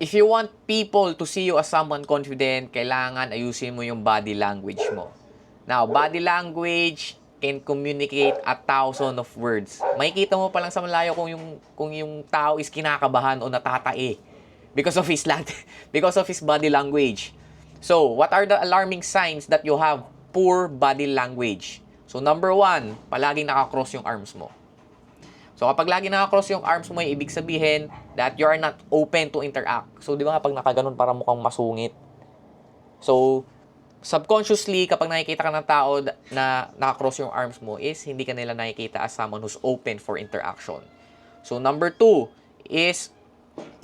if you want people to see you as someone confident, kailangan ayusin mo yung body language mo. Now, body language can communicate 1,000 of words. Makikita mo pa lang sa malayo kung yung tao is kinakabahan o natatae because of his because of his body language. So, what are the alarming signs that you have poor body language? So, number 1, palaging nakakross yung arms mo. So, kapag lagi nakakross yung arms mo, ibig sabihin that you are not open to interact. So, di ba kapag nakaganon, parang mukhang masungit. So, subconsciously, kapag nakikita ka ng tao na nakakross yung arms mo, is hindi ka nila nakikita as someone who's open for interaction. So, number 2 is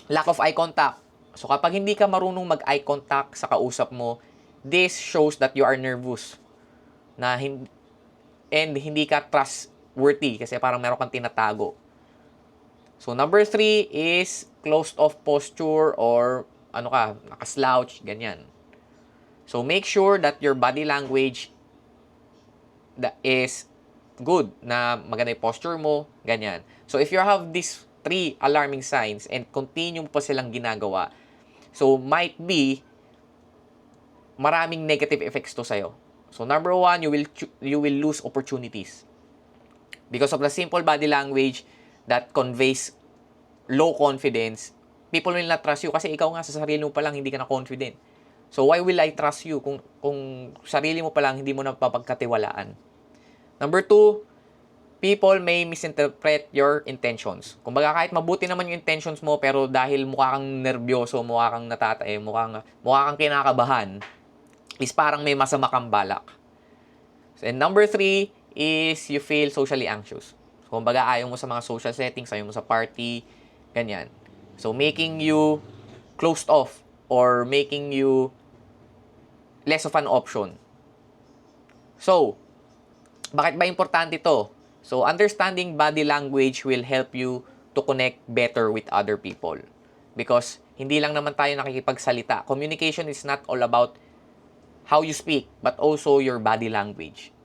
lack of eye contact. So, kapag hindi ka marunong mag-eye contact sa kausap mo, this shows that you are nervous. And hindi ka trustworthy kasi parang meron kang tinatago. So, number 3 is closed off posture or nakaslouch, ganyan. So, make sure that your body language is good, na maganda yung posture mo, ganyan. So, if you have these 3 alarming signs and continue pa silang ginagawa, so, might be maraming negative effects to sa'yo. So, number 1, you will lose opportunities. Because of the simple body language that conveys low confidence, people will not trust you kasi ikaw nga sa sarili mo pa lang hindi ka na confident. So, why will I trust you kung sarili mo pa lang hindi mo na papagkatiwalaan? Number 2, people may misinterpret your intentions. Kumbaga, kahit mabuti naman yung intentions mo, pero dahil mukha kang nervyoso, mukha kang natatae, mukha kang kinakabahan, is parang may masama kang balak. And number 3 is you feel socially anxious. So, kumbaga, ayaw mo sa mga social settings, ayaw mo sa party, ganyan. So, making you closed off or making you less of an option. So, bakit ba importante ito? So, understanding body language will help you to connect better with other people. Because hindi lang naman tayo nakikipagsalita. Communication is not all about how you speak, but also your body language.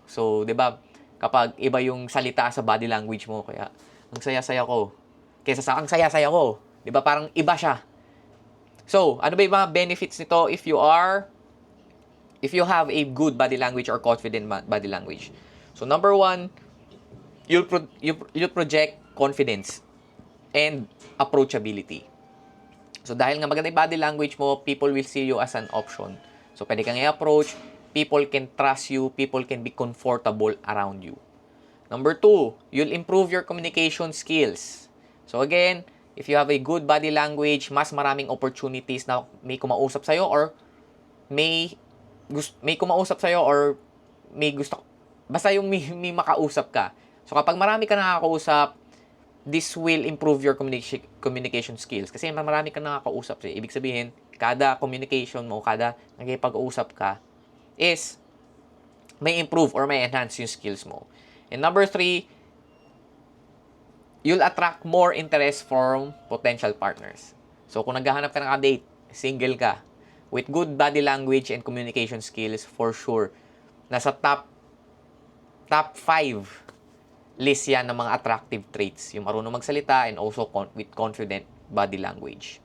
So, 'di ba? Kapag iba yung salita sa body language mo, kaya ang saya-saya ko. Kaysa sa ang saya-saya ko, 'di ba? Parang iba siya. So, ano ba yung mga benefits nito if you have a good body language or confident body language? So, number 1, you'll project confidence and approachability. So, dahil nga maganda yung body language mo, people will see you as an option. So, pwede kang i-approach, people can trust you, people can be comfortable around you. Number 2, you'll improve your communication skills. So, again, if you have a good body language, mas maraming opportunities na may kumausap sa'yo or may kumausap sa'yo or may gusto, basta yung may makausap ka. So, kapag marami ka nakakausap, this will improve your communication skills. Kasi marami ka nakakausap. Ibig sabihin, kada communication mo, kada nakikipag-usap ka, is may improve or may enhance yung skills mo. And number 3, you'll attract more interest from potential partners. So, kung naghahanap ka ng date, single ka, with good body language and communication skills, for sure, nasa top 5 list yan ng mga attractive traits. Yung marunong magsalita and also with confident body language.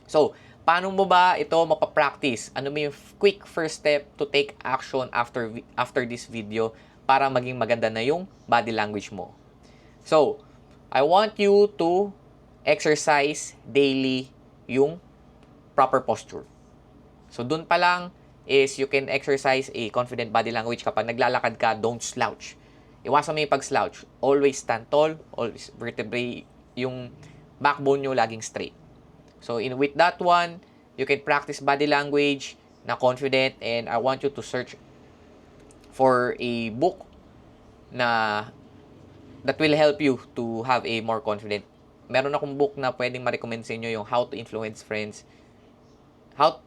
So, paano mo ba ito mapapractice? Ano ba yung quick first step to take action after this video para maging maganda na yung body language mo? So, I want you to exercise daily yung proper posture. So, dun pa lang is you can exercise a confident body language. Kapag naglalakad ka, don't slouch. Iwasan mo yung pag-slouch. Always stand tall, always vertebrae, yung backbone nyo laging straight. So, with that one, you can practice body language na confident, and I want you to search for a book that will help you to have a more confident. Meron akong book na pwedeng ma-recommend sa inyo, yung How to Influence Friends. How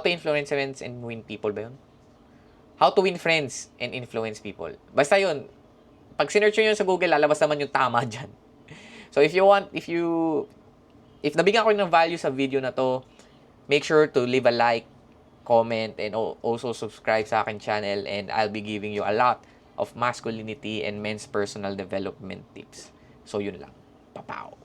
to Influence Friends and Win People ba yun? How to Win Friends and Influence People. Basta yun. Pag sinearch nyo yun sa Google, lalabas naman yung tama dyan. So, if nabigyan ko ng value sa video na to, make sure to leave a like, comment, and also subscribe sa akin channel, and I'll be giving you a lot of masculinity and men's personal development tips. So, yun lang. Papaw!